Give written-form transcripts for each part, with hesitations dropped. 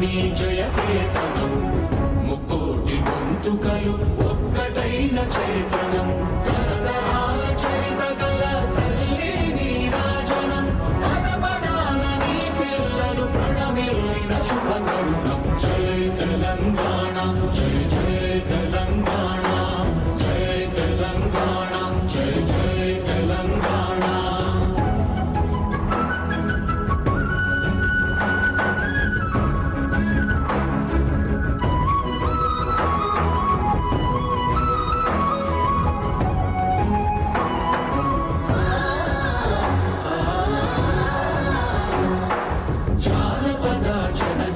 నీ జయకేతనం ముక్కోటి గొంతుకలు ఒక్కటైన చేతనం తరతరాల చరిత గల తల్లి నీరాజనం పద పదాన నీ పిల్లలు ప్రణమిల్లిన శుభకరుణం జై తెలంగాణ జై జై తెలంగాణ జై తెలంగాణ జై జై తెలంగాణ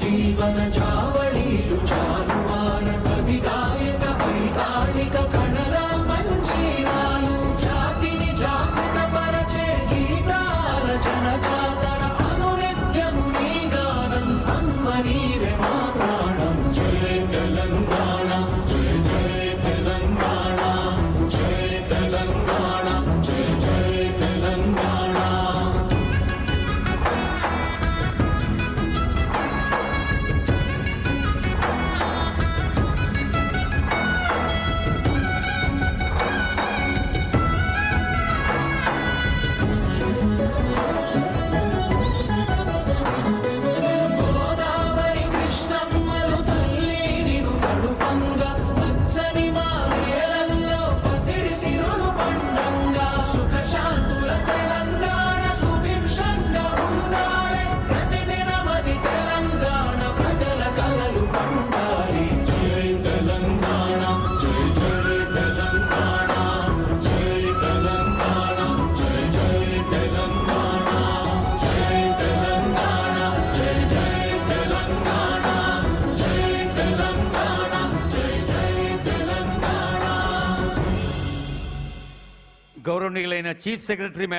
జీవన చావళీలు చాలువాన కవి గాయక వైతాళిక కళల మంజీరాలు జాతిని జాగృత పరచే గీతాల జనజాతర అనునిత్యము నీ గానం అమ్మ నీవే మా ప్రాణం జయ తెలంగాణ జయ జయ తెలంగాణ జయ తెలంగాణ జయ జయ తెలంగాణ గౌరవనీయులైన చీఫ్ సెక్రటరీ మేడం